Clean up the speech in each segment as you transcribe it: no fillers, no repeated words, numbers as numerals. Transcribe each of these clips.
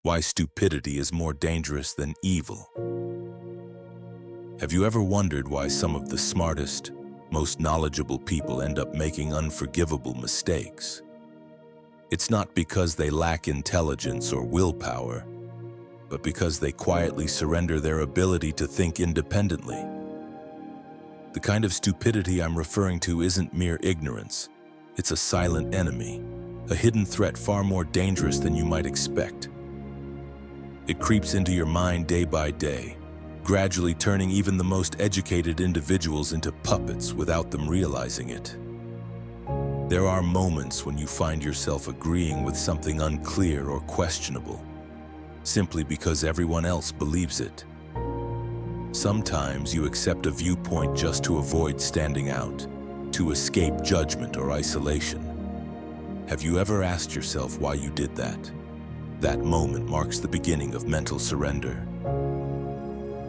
Why stupidity is more dangerous than evil. Have you ever wondered why some of the smartest, most knowledgeable people end up making unforgivable mistakes? It's not because they lack intelligence or willpower, but because they quietly surrender their ability to think independently. The kind of stupidity I'm referring to isn't mere ignorance. It's a silent enemy, a hidden threat far more dangerous than you might expect. It creeps into your mind day by day, gradually turning even the most educated individuals into puppets without them realizing it. There are moments when you find yourself agreeing with something unclear or questionable, simply because everyone else believes it. Sometimes you accept a viewpoint just to avoid standing out, to escape judgment or isolation. Have you ever asked yourself why you did that? That moment marks the beginning of mental surrender.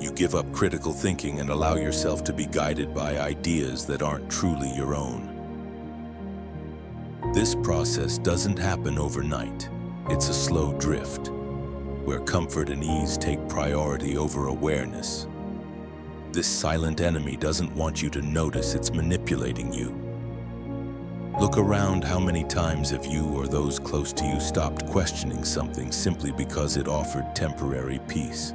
You give up critical thinking and allow yourself to be guided by ideas that aren't truly your own. This process doesn't happen overnight. It's a slow drift, where comfort and ease take priority over awareness. This silent enemy doesn't want you to notice it's manipulating you. Look around. How many times have you or those close to you stopped questioning something simply because it offered temporary peace?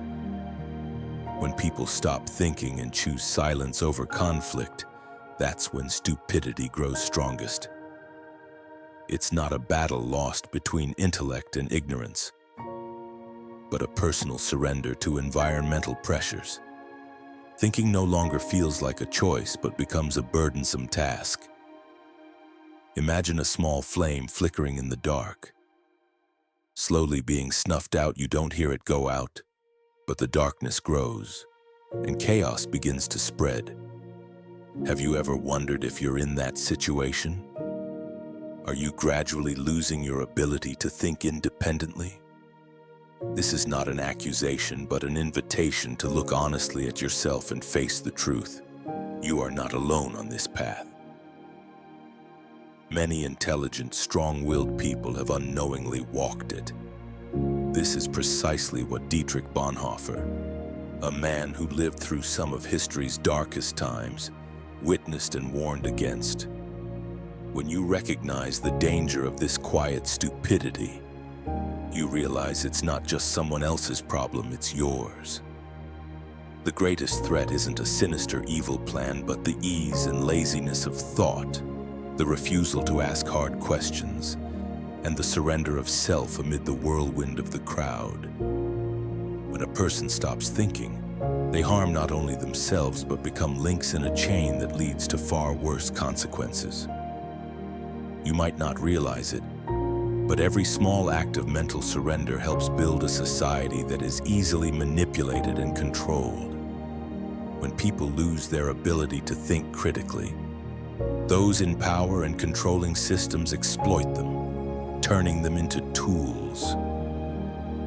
When people stop thinking and choose silence over conflict, that's when stupidity grows strongest. It's not a battle lost between intellect and ignorance, but a personal surrender to environmental pressures. Thinking no longer feels like a choice but becomes a burdensome task. Imagine a small flame flickering in the dark, slowly being snuffed out. You don't hear it go out, but the darkness grows, and chaos begins to spread. Have you ever wondered if you're in that situation? Are you gradually losing your ability to think independently? This is not an accusation, but an invitation to look honestly at yourself and face the truth. You are not alone on this path. Many intelligent, strong-willed people have unknowingly walked it. This is precisely what Dietrich Bonhoeffer, a man who lived through some of history's darkest times, witnessed and warned against. When you recognize the danger of this quiet stupidity, you realize it's not just someone else's problem, it's yours. The greatest threat isn't a sinister evil plan, but the ease and laziness of thought, the refusal to ask hard questions, and the surrender of self amid the whirlwind of the crowd. When a person stops thinking, they harm not only themselves but become links in a chain that leads to far worse consequences. You might not realize it, but every small act of mental surrender helps build a society that is easily manipulated and controlled. When people lose their ability to think critically, those in power and controlling systems exploit them, turning them into tools.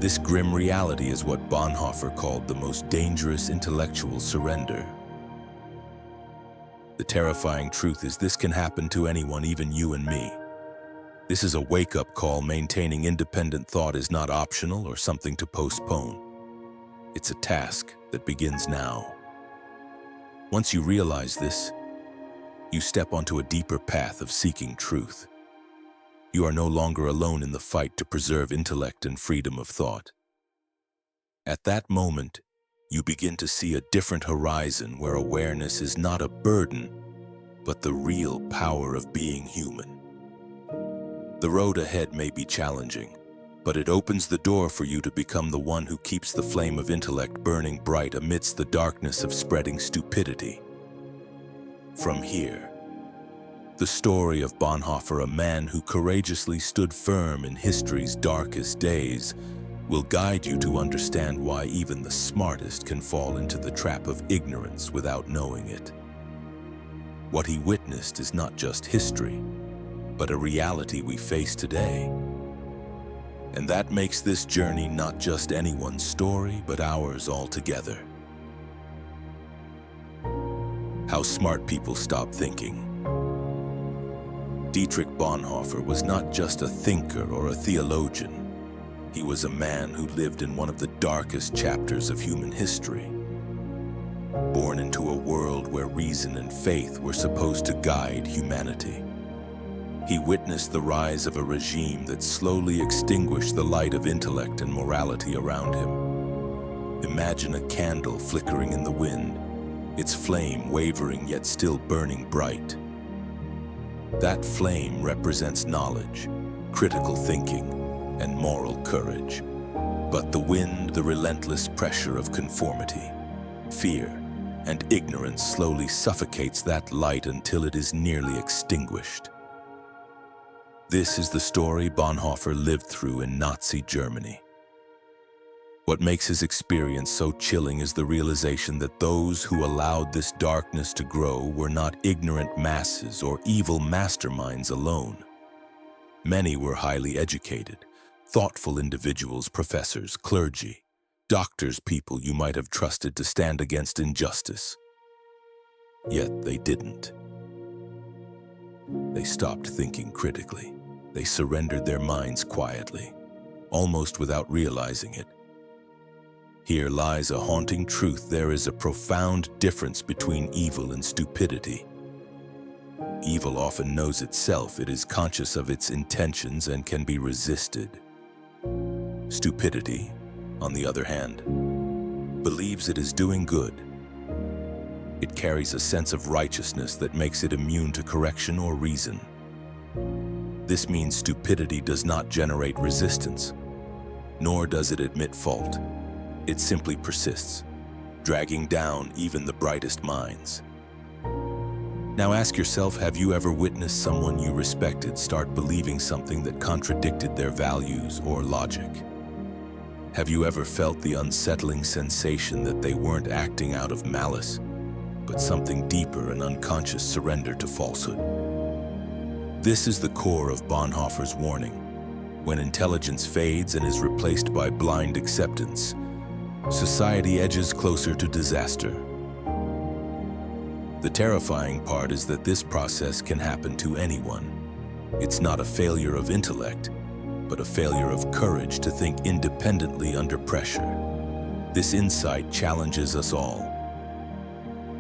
This grim reality is what Bonhoeffer called the most dangerous intellectual surrender. The terrifying truth is this can happen to anyone, even you and me. This is a wake-up call. Maintaining independent thought is not optional or something to postpone. It's a task that begins now. Once you realize this, you step onto a deeper path of seeking truth. You are no longer alone in the fight to preserve intellect and freedom of thought. At that moment, you begin to see a different horizon where awareness is not a burden, but the real power of being human. The road ahead may be challenging, but it opens the door for you to become the one who keeps the flame of intellect burning bright amidst the darkness of spreading stupidity. From here, the story of Bonhoeffer, a man who courageously stood firm in history's darkest days, will guide you to understand why even the smartest can fall into the trap of ignorance without knowing it. What he witnessed is not just history, but a reality we face today. And that makes this journey not just anyone's story, but ours altogether. How smart people stop thinking. Dietrich Bonhoeffer was not just a thinker or a theologian. He was a man who lived in one of the darkest chapters of human history. Born into a world where reason and faith were supposed to guide humanity. He witnessed the rise of a regime that slowly extinguished the light of intellect and morality around him. Imagine a candle flickering in the wind, its flame wavering yet still burning bright. That flame represents knowledge, critical thinking, and moral courage. But the wind, the relentless pressure of conformity, fear, and ignorance slowly suffocates that light until it is nearly extinguished. This is the story Bonhoeffer lived through in Nazi Germany. What makes his experience so chilling is the realization that those who allowed this darkness to grow were not ignorant masses or evil masterminds alone. Many were highly educated, thoughtful individuals, professors, clergy, doctors, people you might have trusted to stand against injustice. Yet they didn't. They stopped thinking critically. They surrendered their minds quietly, almost without realizing it. Here lies a haunting truth. There is a profound difference between evil and stupidity. Evil often knows itself, it is conscious of its intentions and can be resisted. Stupidity, on the other hand, believes it is doing good. It carries a sense of righteousness that makes it immune to correction or reason. This means stupidity does not generate resistance, nor does it admit fault. It simply persists, dragging down even the brightest minds. Now ask yourself, have you ever witnessed someone you respected start believing something that contradicted their values or logic? Have you ever felt the unsettling sensation that they weren't acting out of malice, but something deeper, an unconscious surrender to falsehood? This is the core of Bonhoeffer's warning. When intelligence fades and is replaced by blind acceptance, society edges closer to disaster. The terrifying part is that this process can happen to anyone. It's not a failure of intellect, but a failure of courage to think independently under pressure. This insight challenges us all.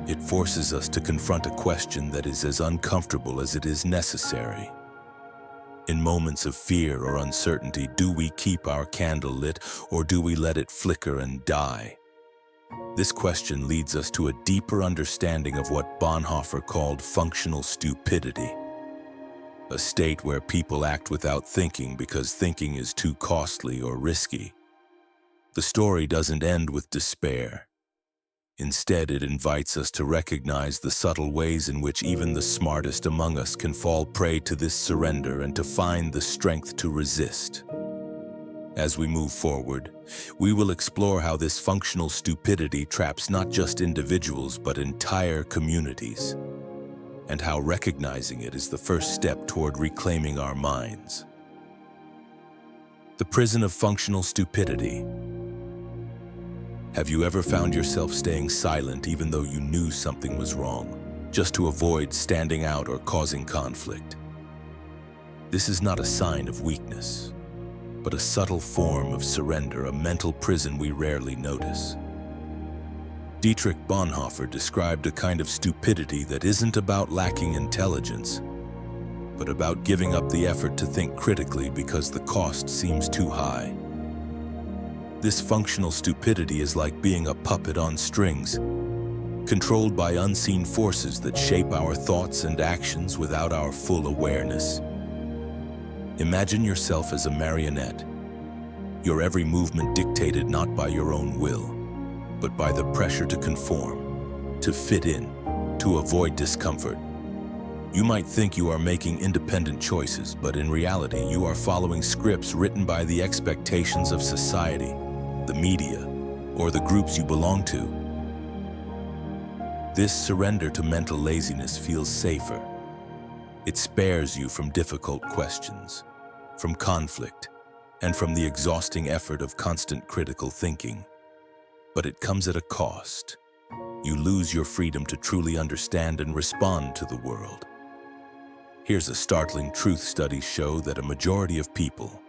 It forces us to confront a question that is as uncomfortable as it is necessary. In moments of fear or uncertainty, do we keep our candle lit or do we let it flicker and die? This question leads us to a deeper understanding of what Bonhoeffer called functional stupidity, a state where people act without thinking because thinking is too costly or risky. The story doesn't end with despair. Instead, it invites us to recognize the subtle ways in which even the smartest among us can fall prey to this surrender and to find the strength to resist. As we move forward, we will explore how this functional stupidity traps not just individuals but entire communities, and how recognizing it is the first step toward reclaiming our minds. The prison of functional stupidity. Have you ever found yourself staying silent even though you knew something was wrong, just to avoid standing out or causing conflict? This is not a sign of weakness, but a subtle form of surrender, a mental prison we rarely notice. Dietrich Bonhoeffer described a kind of stupidity that isn't about lacking intelligence, but about giving up the effort to think critically because the cost seems too high. This functional stupidity is like being a puppet on strings, controlled by unseen forces that shape our thoughts and actions without our full awareness. Imagine yourself as a marionette, your every movement dictated not by your own will, but by the pressure to conform, to fit in, to avoid discomfort. You might think you are making independent choices, but in reality, you are following scripts written by the expectations of society, the media, or the groups you belong to. This surrender to mental laziness feels safer. It spares you from difficult questions, from conflict, and from the exhausting effort of constant critical thinking. But it comes at a cost. You lose your freedom to truly understand and respond to the world. Here's a startling truth. Studies show that a majority of people,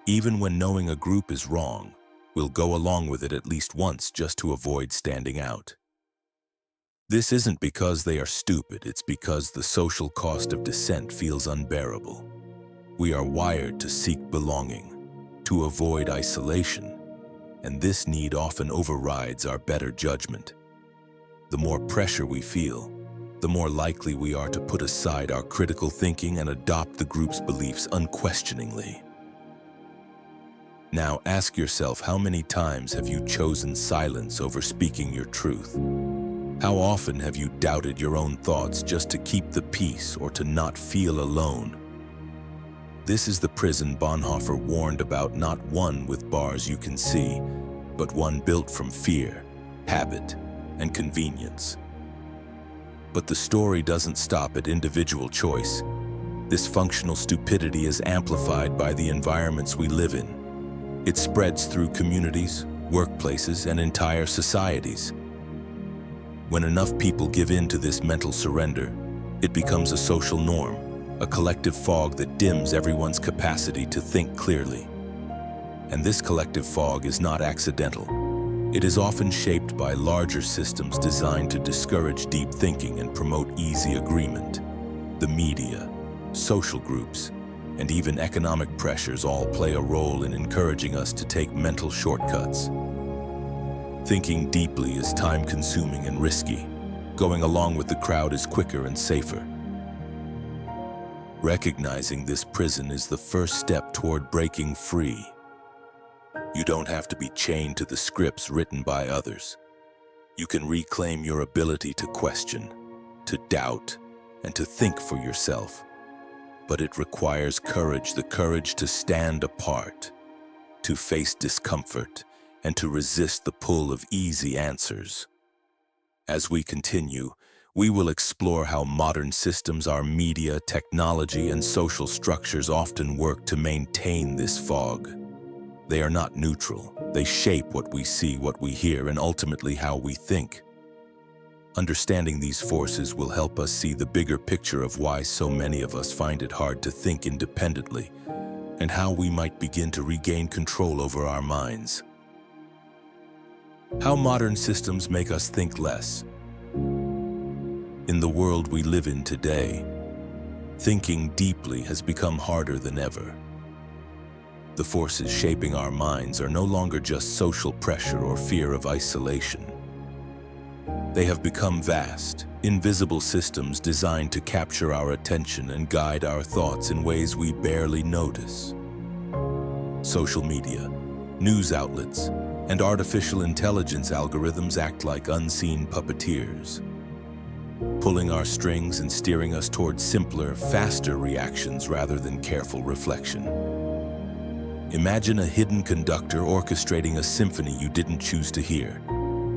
Even when knowing a group is wrong, we'll go along with it at least once just to avoid standing out. This isn't because they are stupid, it's because the social cost of dissent feels unbearable. We are wired to seek belonging, to avoid isolation, and this need often overrides our better judgment. The more pressure we feel, the more likely we are to put aside our critical thinking and adopt the group's beliefs unquestioningly. Now ask yourself, how many times have you chosen silence over speaking your truth? How often have you doubted your own thoughts just to keep the peace or to not feel alone? This is the prison Bonhoeffer warned about, not one with bars you can see, but one built from fear, habit, and convenience. But the story doesn't stop at individual choice. This functional stupidity is amplified by the environments we live in. It spreads through communities, workplaces, and entire societies. When enough people give in to this mental surrender, it becomes a social norm, a collective fog that dims everyone's capacity to think clearly. And this collective fog is not accidental. It is often shaped by larger systems designed to discourage deep thinking and promote easy agreement. The media, social groups, and even economic pressures all play a role in encouraging us to take mental shortcuts. Thinking deeply is time-consuming and risky. Going along with the crowd is quicker and safer. Recognizing this prison is the first step toward breaking free. You don't have to be chained to the scripts written by others. You can reclaim your ability to question, to doubt, and to think for yourself. But it requires courage, the courage to stand apart, to face discomfort, and to resist the pull of easy answers. As we continue, we will explore how modern systems, our media, technology, and social structures often work to maintain this fog. They are not neutral. They shape what we see, what we hear, and ultimately how we think. Understanding these forces will help us see the bigger picture of why so many of us find it hard to think independently, and how we might begin to regain control over our minds. How modern systems make us think less. In the world we live in today, thinking deeply has become harder than ever. The forces shaping our minds are no longer just social pressure or fear of isolation. They have become vast, invisible systems designed to capture our attention and guide our thoughts in ways we barely notice. Social media, news outlets, and artificial intelligence algorithms act like unseen puppeteers, pulling our strings and steering us towards simpler, faster reactions rather than careful reflection. Imagine a hidden conductor orchestrating a symphony you didn't choose to hear,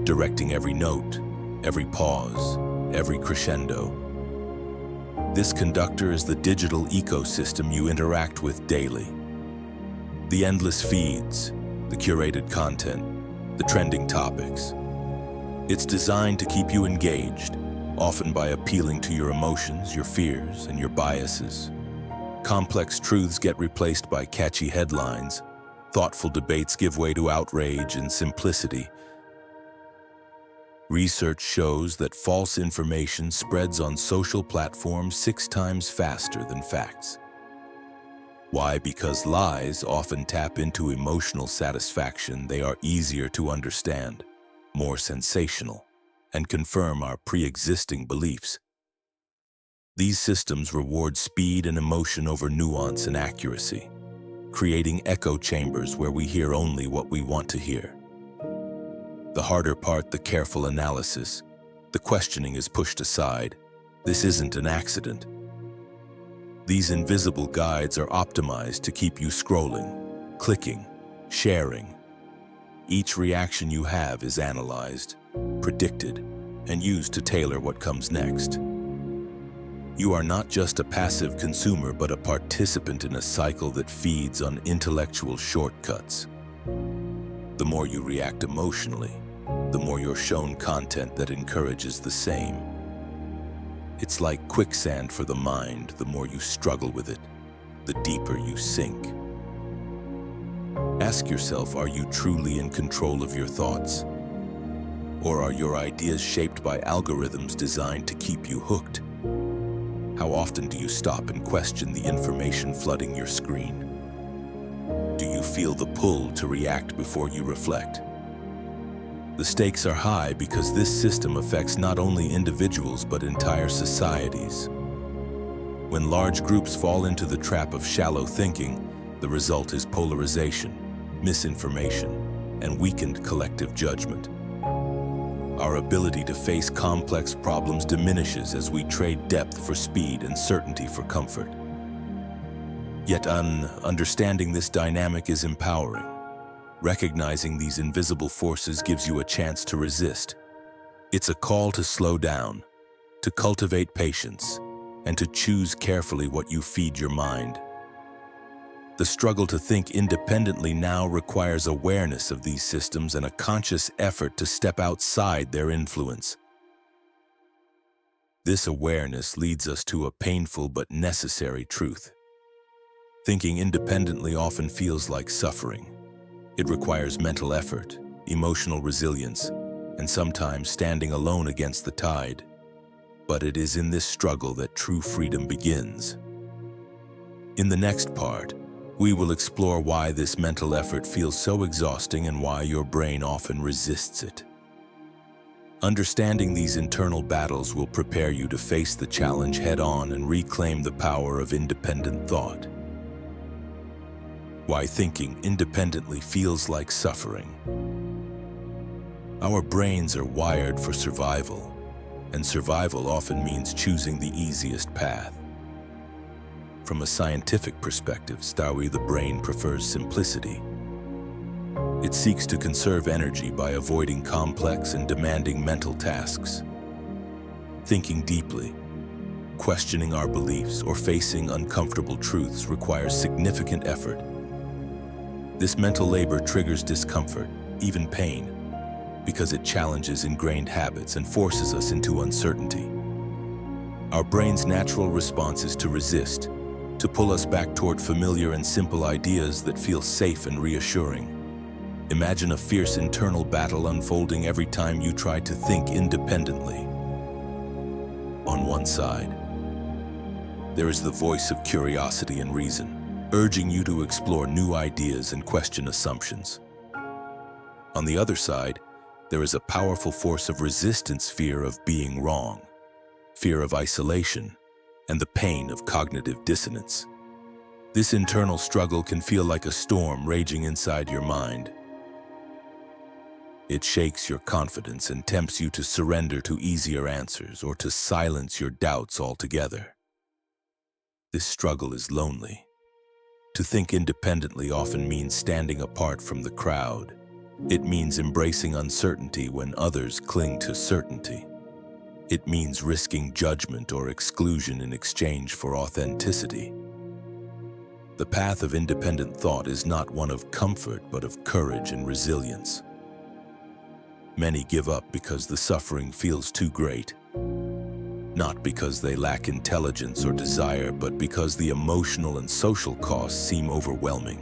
directing every note, every pause, every crescendo. This conductor is the digital ecosystem you interact with daily. The endless feeds, the curated content, the trending topics. It's designed to keep you engaged, often by appealing to your emotions, your fears, and your biases. Complex truths get replaced by catchy headlines. Thoughtful debates give way to outrage and simplicity. Research shows that false information spreads on social platforms 6 times faster than facts. Why? Because lies often tap into emotional satisfaction. They are easier to understand, more sensational, and confirm our pre-existing beliefs. These systems reward speed and emotion over nuance and accuracy, creating echo chambers where we hear only what we want to hear. The harder part, the careful analysis, the questioning is pushed aside. This isn't an accident. These invisible guides are optimized to keep you scrolling, clicking, sharing. Each reaction you have is analyzed, predicted, and used to tailor what comes next. You are not just a passive consumer, but a participant in a cycle that feeds on intellectual shortcuts. The more you react emotionally, the more you're shown content that encourages the same. It's like quicksand for the mind. The more you struggle with it, the deeper you sink. Ask yourself, are you truly in control of your thoughts? Or are your ideas shaped by algorithms designed to keep you hooked? How often do you stop and question the information flooding your screen? Do you feel the pull to react before you reflect? The stakes are high because this system affects not only individuals but entire societies. When large groups fall into the trap of shallow thinking, the result is polarization, misinformation, and weakened collective judgment. Our ability to face complex problems diminishes as we trade depth for speed and certainty for comfort. Yet understanding this dynamic is empowering. Recognizing these invisible forces gives you a chance to resist. It's a call to slow down, to cultivate patience, and to choose carefully what you feed your mind. The struggle to think independently now requires awareness of these systems and a conscious effort to step outside their influence. This awareness leads us to a painful but necessary truth. Thinking independently often feels like suffering. It requires mental effort, emotional resilience, and sometimes standing alone against the tide. But it is in this struggle that true freedom begins. In the next part, we will explore why this mental effort feels so exhausting and why your brain often resists it. Understanding these internal battles will prepare you to face the challenge head-on and reclaim the power of independent thought. Why thinking independently feels like suffering. Our brains are wired for survival, and survival often means choosing the easiest path. From a scientific perspective, the brain prefers simplicity. It seeks to conserve energy by avoiding complex and demanding mental tasks. Thinking deeply, questioning our beliefs, or facing uncomfortable truths requires significant effort. This mental labor triggers discomfort, even pain, because it challenges ingrained habits and forces us into uncertainty. Our brain's natural response is to resist, to pull us back toward familiar and simple ideas that feel safe and reassuring. Imagine a fierce internal battle unfolding every time you try to think independently. On one side, there is the voice of curiosity and reason, urging you to explore new ideas and question assumptions. On the other side, there is a powerful force of resistance, fear of being wrong, fear of isolation, and the pain of cognitive dissonance. This internal struggle can feel like a storm raging inside your mind. It shakes your confidence and tempts you to surrender to easier answers or to silence your doubts altogether. This struggle is lonely. To think independently often means standing apart from the crowd. It means embracing uncertainty when others cling to certainty. It means risking judgment or exclusion in exchange for authenticity. The path of independent thought is not one of comfort, but of courage and resilience. Many give up because the suffering feels too great. Not because they lack intelligence or desire, but because the emotional and social costs seem overwhelming.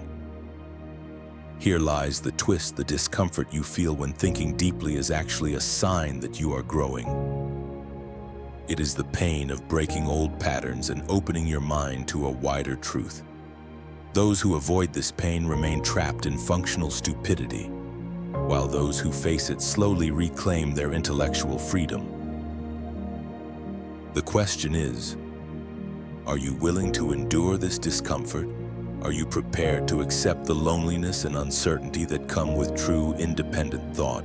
Here lies the twist: the discomfort you feel when thinking deeply is actually a sign that you are growing. It is the pain of breaking old patterns and opening your mind to a wider truth. Those who avoid this pain remain trapped in functional stupidity, while those who face it slowly reclaim their intellectual freedom. The question is, are you willing to endure this discomfort? Are you prepared to accept the loneliness and uncertainty that come with true independent thought?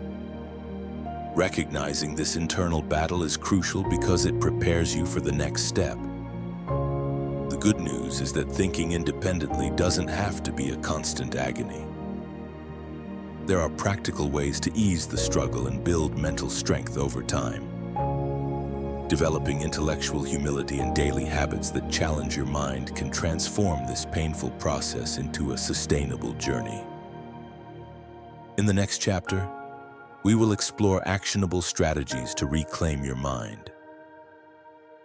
Recognizing this internal battle is crucial because it prepares you for the next step. The good news is that thinking independently doesn't have to be a constant agony. There are practical ways to ease the struggle and build mental strength over time. Developing intellectual humility and daily habits that challenge your mind can transform this painful process into a sustainable journey. In the next chapter, we will explore actionable strategies to reclaim your mind.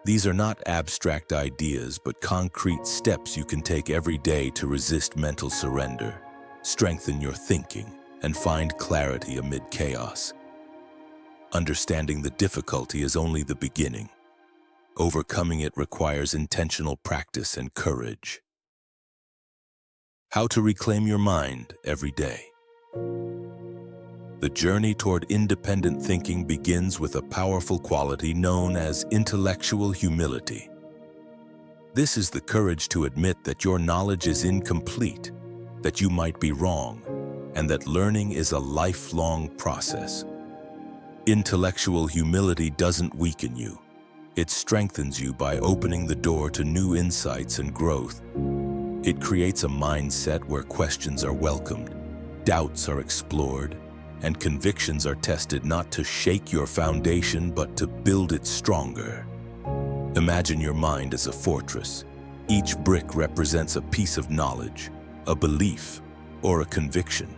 These are not abstract ideas, but concrete steps you can take every day to resist mental surrender. strengthen your thinking, and find clarity amid chaos. Understanding the difficulty is only the beginning. Overcoming it requires intentional practice and courage. How to reclaim your mind every day. The journey toward independent thinking begins with a powerful quality known as intellectual humility. This is the courage to admit that your knowledge is incomplete, that you might be wrong, and that learning is a lifelong process. Intellectual humility doesn't weaken you. It strengthens you by opening the door to new insights and growth. It creates a mindset where questions are welcomed, doubts are explored, and convictions are tested not to shake your foundation but to build it stronger. Imagine your mind as a fortress. Each brick represents a piece of knowledge, a belief, or a conviction.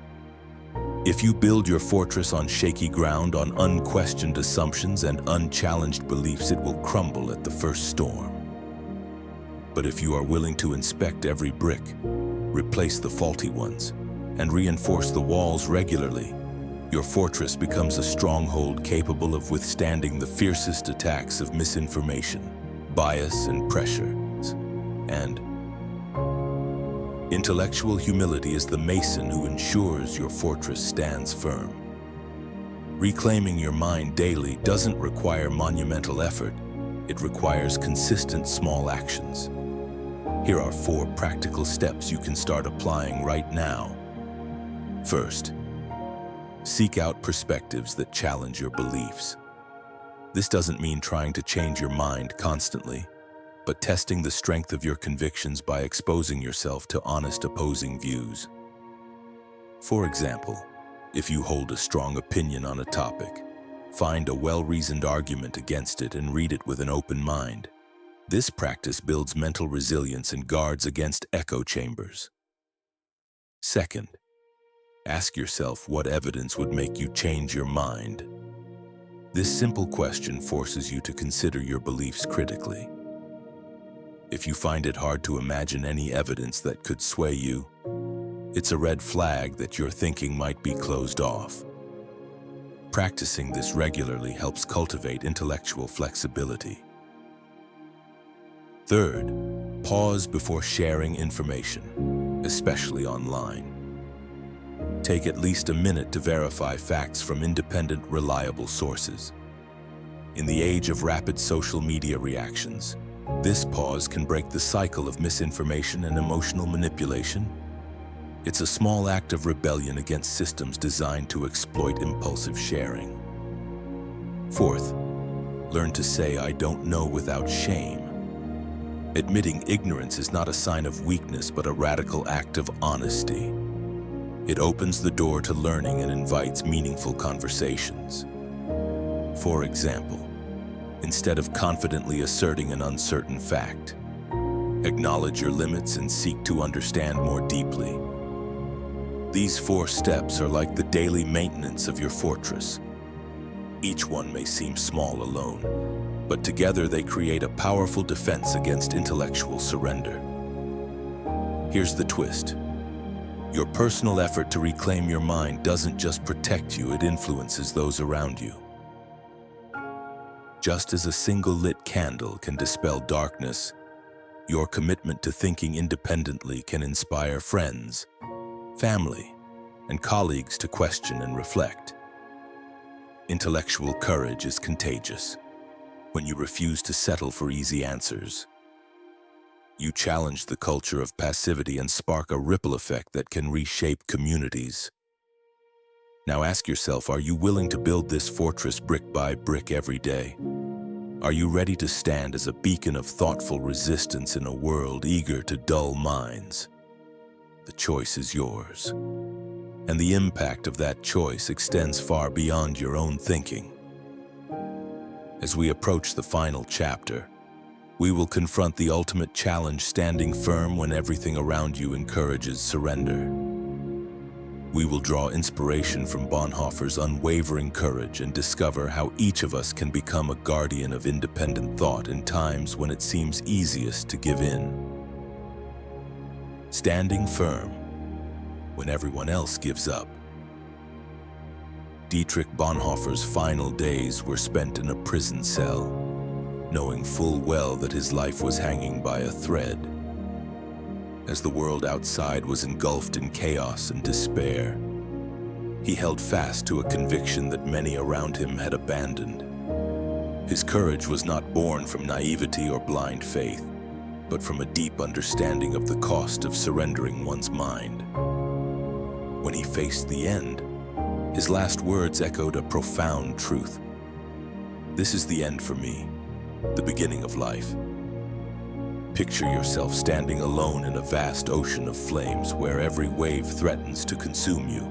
If you build your fortress on shaky ground, on unquestioned assumptions and unchallenged beliefs, it will crumble at the first storm. But if you are willing to inspect every brick, replace the faulty ones, and reinforce the walls regularly, your fortress becomes a stronghold capable of withstanding the fiercest attacks of misinformation, bias, and pressure. And intellectual humility is the mason who ensures your fortress stands firm. Reclaiming your mind daily doesn't require monumental effort. It requires consistent small actions. Here are 4 practical steps you can start applying right now. First, seek out perspectives that challenge your beliefs. This doesn't mean trying to change your mind constantly, but testing the strength of your convictions by exposing yourself to honest opposing views. For example, if you hold a strong opinion on a topic, find a well-reasoned argument against it and read it with an open mind. This practice builds mental resilience and guards against echo chambers. Second, ask yourself what evidence would make you change your mind. This simple question forces you to consider your beliefs critically. If you find it hard to imagine any evidence that could sway you, it's a red flag that your thinking might be closed off. Practicing this regularly helps cultivate intellectual flexibility. Third, pause before sharing information, especially online. Take at least a minute to verify facts from independent, reliable sources. In the age of rapid social media reactions, this pause can break the cycle of misinformation and emotional manipulation. It's a small act of rebellion against systems designed to exploit impulsive sharing. Fourth, learn to say "I don't know" without shame. Admitting ignorance is not a sign of weakness, but a radical act of honesty. It opens the door to learning and invites meaningful conversations. For example, instead of confidently asserting an uncertain fact, acknowledge your limits and seek to understand more deeply. These 4 steps are like the daily maintenance of your fortress. Each one may seem small alone, but together they create a powerful defense against intellectual surrender. Here's the twist. Your personal effort to reclaim your mind doesn't just protect you, it influences those around you. Just as a single lit candle can dispel darkness, your commitment to thinking independently can inspire friends, family, and colleagues to question and reflect. Intellectual courage is contagious. When you refuse to settle for easy answers, you challenge the culture of passivity and spark a ripple effect that can reshape communities. Now ask yourself, are you willing to build this fortress brick by brick every day? Are you ready to stand as a beacon of thoughtful resistance in a world eager to dull minds? The choice is yours, and the impact of that choice extends far beyond your own thinking. As we approach the final chapter, we will confront the ultimate challenge: standing firm when everything around you encourages surrender. We will draw inspiration from Bonhoeffer's unwavering courage and discover how each of us can become a guardian of independent thought in times when it seems easiest to give in. Standing firm. when everyone else gives up. Dietrich Bonhoeffer's final days were spent in a prison cell, knowing full well that his life was hanging by a thread. As the world outside was engulfed in chaos and despair, he held fast to a conviction that many around him had abandoned. His courage was not born from naivety or blind faith, but from a deep understanding of the cost of surrendering one's mind. When he faced the end, his last words echoed a profound truth. "This is the end for me, the beginning of life." Picture yourself standing alone in a vast ocean of flames where every wave threatens to consume you.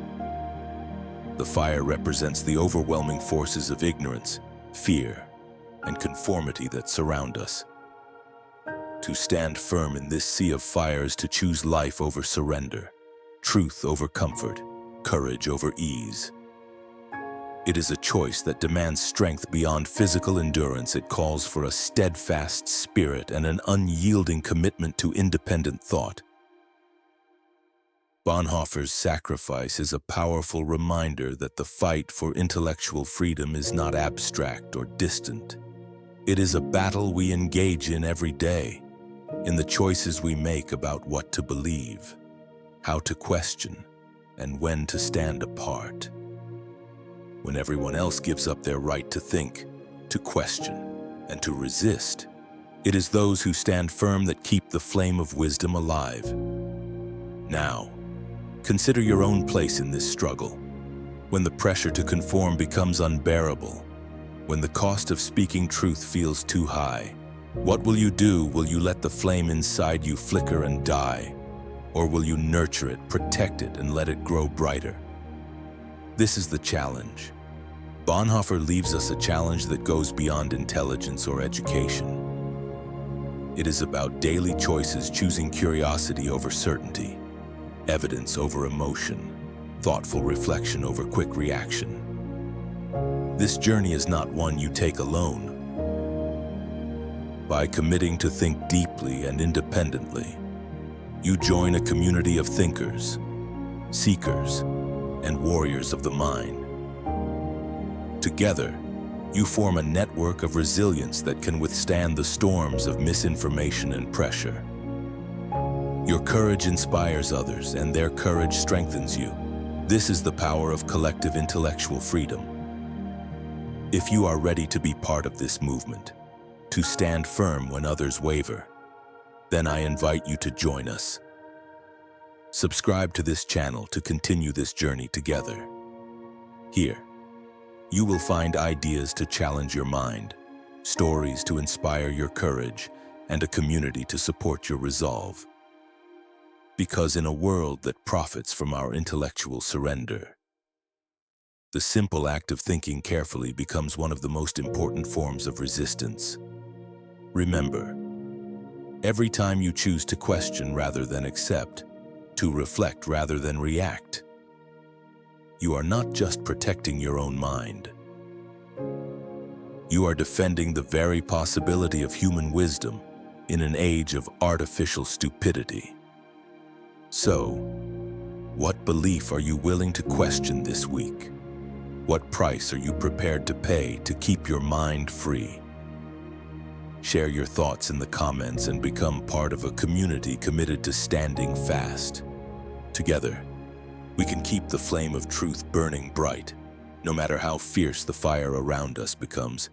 The fire represents the overwhelming forces of ignorance, fear, and conformity that surround us. To stand firm in this sea of fire is to choose life over surrender, truth over comfort, courage over ease. It is a choice that demands strength beyond physical endurance. It calls for a steadfast spirit and an unyielding commitment to independent thought. Bonhoeffer's sacrifice is a powerful reminder that the fight for intellectual freedom is not abstract or distant. It is a battle we engage in every day, in the choices we make about what to believe, how to question, and when to stand apart. When everyone else gives up their right to think, to question, and to resist, it is those who stand firm that keep the flame of wisdom alive. Now, consider your own place in this struggle. When the pressure to conform becomes unbearable, when the cost of speaking truth feels too high, what will you do? Will you let the flame inside you flicker and die? Or will you nurture it, protect it, and let it grow brighter? This is the challenge. Bonhoeffer leaves us a challenge that goes beyond intelligence or education. It is about daily choices, choosing curiosity over certainty, evidence over emotion, thoughtful reflection over quick reaction. This journey is not one you take alone. By committing to think deeply and independently, you join a community of thinkers, seekers, and warriors of the mind. Together, you form a network of resilience that can withstand the storms of misinformation and pressure. Your courage inspires others, and their courage strengthens you. This is the power of collective intellectual freedom. If you are ready to be part of this movement, to stand firm when others waver, then I invite you to join us. Subscribe to this channel to continue this journey together. Here, you will find ideas to challenge your mind, stories to inspire your courage, and a community to support your resolve. Because in a world that profits from our intellectual surrender, the simple act of thinking carefully becomes one of the most important forms of resistance. Remember, every time you choose to question rather than accept, to reflect rather than react, you are not just protecting your own mind. You are defending the very possibility of human wisdom in an age of artificial stupidity. So, what belief are you willing to question this week? What price are you prepared to pay to keep your mind free? Share your thoughts in the comments and become part of a community committed to standing fast. Together, we can keep the flame of truth burning bright, no matter how fierce the fire around us becomes.